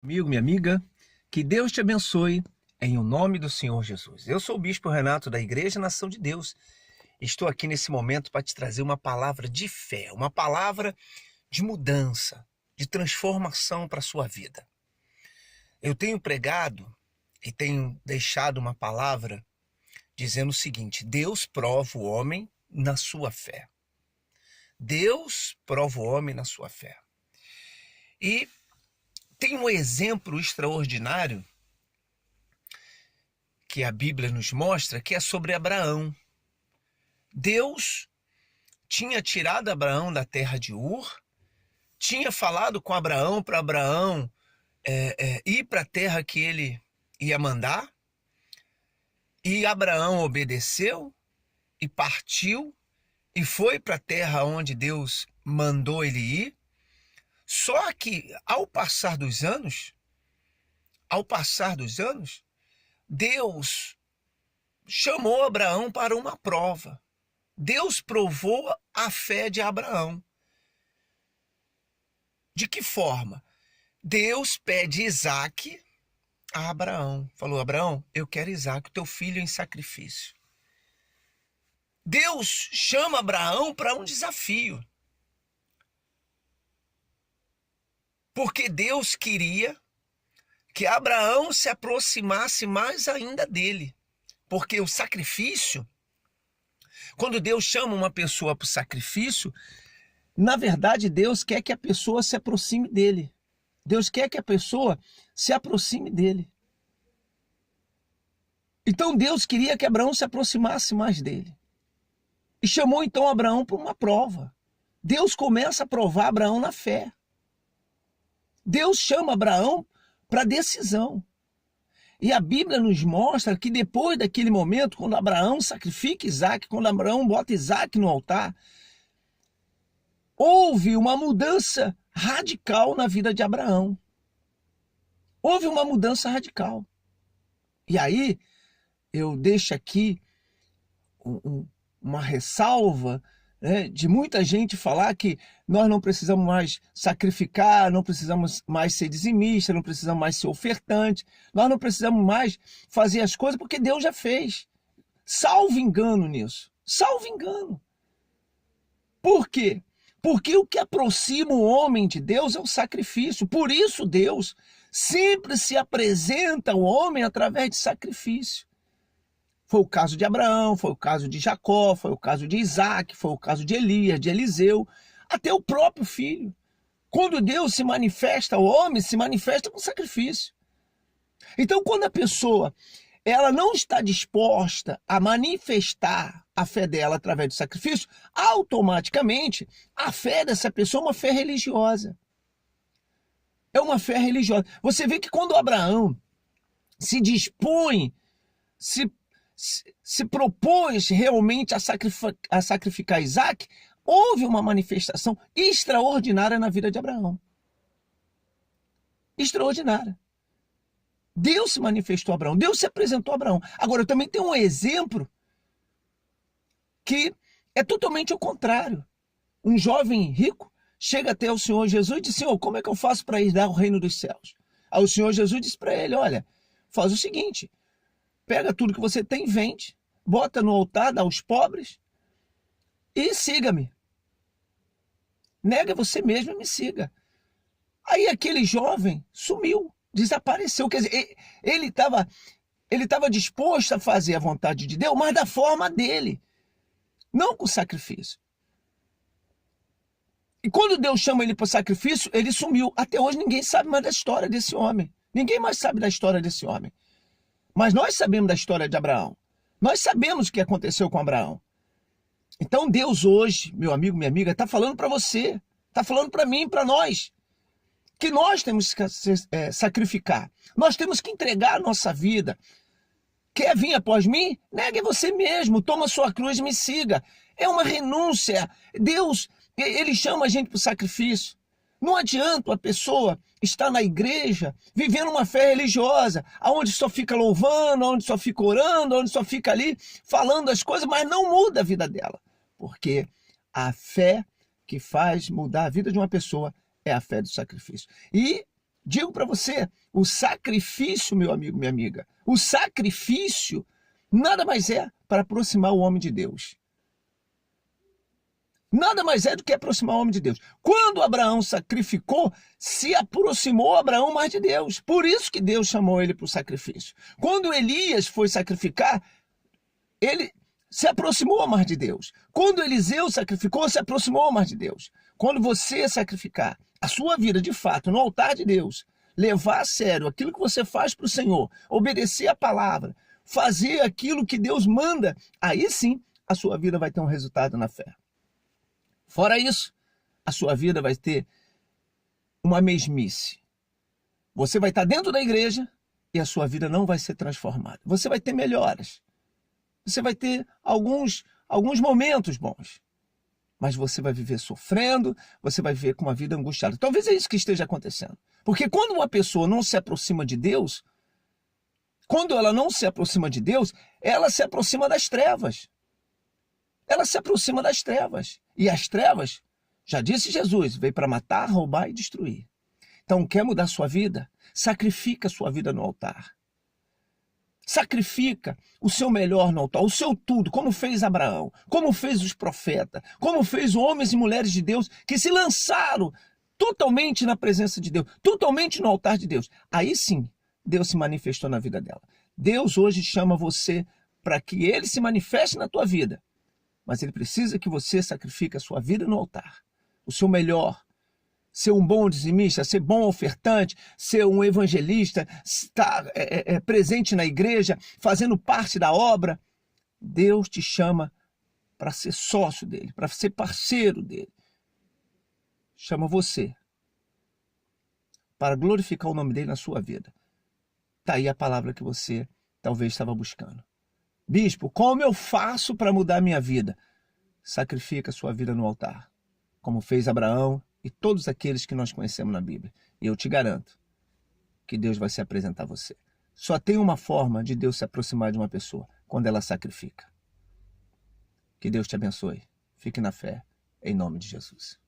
Amigo, minha amiga, que Deus te abençoe em o nome do Senhor Jesus. Eu sou o Bispo Renato da Igreja Nação de Deus. Estou aqui nesse momento para te trazer uma palavra de fé, uma palavra de mudança, de transformação para a sua vida. Eu tenho pregado e tenho deixado uma palavra dizendo o seguinte: Deus prova o homem na sua fé. Deus prova o homem na sua fé. E tem um exemplo extraordinário que a Bíblia nos mostra, que é sobre Abraão. Deus tinha tirado Abraão da terra de Ur, tinha falado com Abraão para Abraão ir para a terra que ele ia mandar, e Abraão obedeceu e partiu e foi para a terra onde Deus mandou ele ir. Só que ao passar dos anos, Deus chamou Abraão para uma prova. Deus provou a fé de Abraão. De que forma? Deus pede Isaque a Abraão. Falou: Abraão, eu quero Isaque, teu filho, em sacrifício. Deus chama Abraão para um desafio. Porque Deus queria que Abraão se aproximasse mais ainda dele. Porque o sacrifício, quando Deus chama uma pessoa para o sacrifício, na verdade Deus quer que a pessoa se aproxime dele. Deus quer que a pessoa se aproxime dele. Então Deus queria que Abraão se aproximasse mais dele. E chamou então Abraão para uma prova. Deus começa a provar Abraão na fé. Deus chama Abraão para decisão. E a Bíblia nos mostra que depois daquele momento, quando Abraão sacrifica Isaque, quando Abraão bota Isaque no altar, houve uma mudança radical na vida de Abraão. Houve uma mudança radical. E aí, eu deixo aqui uma ressalva, né, de muita gente falar que nós não precisamos mais sacrificar, não precisamos mais ser dizimista, não precisamos mais ser ofertante, nós não precisamos mais fazer as coisas porque Deus já fez. Salvo engano nisso. Salvo engano. Por quê? Porque o que aproxima o homem de Deus é o sacrifício. Por isso Deus sempre se apresenta ao homem através de sacrifício. Foi o caso de Abraão, foi o caso de Jacó, foi o caso de Isaque, foi o caso de Elias, de Eliseu, até o próprio filho. Quando Deus se manifesta ao homem, se manifesta com sacrifício. Então, quando a pessoa ela não está disposta a manifestar a fé dela através do sacrifício, automaticamente a fé dessa pessoa é uma fé religiosa. É uma fé religiosa. Você vê que quando Abraão se dispõe, se propôs realmente a sacrificar Isaque, houve uma manifestação extraordinária na vida de Abraão. Extraordinária. Deus se manifestou a Abraão, Deus se apresentou a Abraão. Agora, eu também tenho um exemplo que é totalmente o contrário. Um jovem rico chega até o Senhor Jesus e diz: Senhor, como é que eu faço para herdar o reino dos céus? Aí o Senhor Jesus diz para ele: olha, faz o seguinte, pega tudo que você tem, vende, bota no altar, dá aos pobres e siga-me. Nega você mesmo e me siga. Aí aquele jovem sumiu, desapareceu. Quer dizer, ele estava disposto a fazer a vontade de Deus, mas da forma dele, não com sacrifício. E quando Deus chama ele para o sacrifício, ele sumiu. Até hoje ninguém sabe mais da história desse homem. Ninguém mais sabe da história desse homem. Mas nós sabemos da história de Abraão. Nós sabemos o que aconteceu com Abraão. Então Deus hoje, meu amigo, minha amiga, está falando para você, está falando para mim, para nós, que nós temos que sacrificar. Nós temos que entregar a nossa vida. Quer vir após mim? Negue você mesmo, toma sua cruz e me siga. É uma renúncia. Deus, ele chama a gente para o sacrifício. Não adianta a pessoa estar na igreja vivendo uma fé religiosa, onde só fica louvando, onde só fica orando, onde só fica ali falando as coisas, mas não muda a vida dela. Porque a fé que faz mudar a vida de uma pessoa é a fé do sacrifício. E Digo para você, o sacrifício, meu amigo, minha amiga, o sacrifício nada mais é para aproximar o homem de Deus. Nada mais é do que aproximar o homem de Deus. Quando Abraão sacrificou, se aproximou Abraão mais de Deus. Por isso que Deus chamou ele para o sacrifício. Quando Elias foi sacrificar, ele se aproximou mais de Deus. Quando Eliseu sacrificou, se aproximou mais de Deus. Quando você sacrificar a sua vida de fato no altar de Deus, levar a sério aquilo que você faz para o Senhor, obedecer a palavra, fazer aquilo que Deus manda, aí sim a sua vida vai ter um resultado na fé. Fora isso, a sua vida vai ter uma mesmice. Você vai estar dentro da igreja e a sua vida não vai ser transformada. Você vai ter melhoras. Você vai ter alguns momentos bons. Mas você vai viver sofrendo, você vai viver com uma vida angustiada. Talvez é isso que esteja acontecendo. Porque quando uma pessoa não se aproxima de Deus, quando ela não se aproxima de Deus, ela se aproxima das trevas. Ela se aproxima das trevas. E as trevas, já disse Jesus, veio para matar, roubar e destruir. Então, quer mudar sua vida? Sacrifica a sua vida no altar. Sacrifica o seu melhor no altar, o seu tudo, como fez Abraão, como fez os profetas, como fez homens e mulheres de Deus que se lançaram totalmente na presença de Deus, totalmente no altar de Deus. Aí sim, Deus se manifestou na vida dela. Deus hoje chama você para que Ele se manifeste na tua vida. Mas Ele precisa que você sacrifique a sua vida no altar. O seu melhor. Ser um bom dizimista, ser bom ofertante, ser um evangelista, estar presente na igreja, fazendo parte da obra. Deus te chama para ser sócio dele, para ser parceiro dele. Chama você para glorificar o nome dele na sua vida. Está aí a palavra que você talvez estava buscando. Bispo, como eu faço para mudar a minha vida? Sacrifica a sua vida no altar, como fez Abraão e todos aqueles que nós conhecemos na Bíblia. E eu te garanto que Deus vai se apresentar a você. Só tem uma forma de Deus se aproximar de uma pessoa, quando ela sacrifica. Que Deus te abençoe. Fique na fé, em nome de Jesus.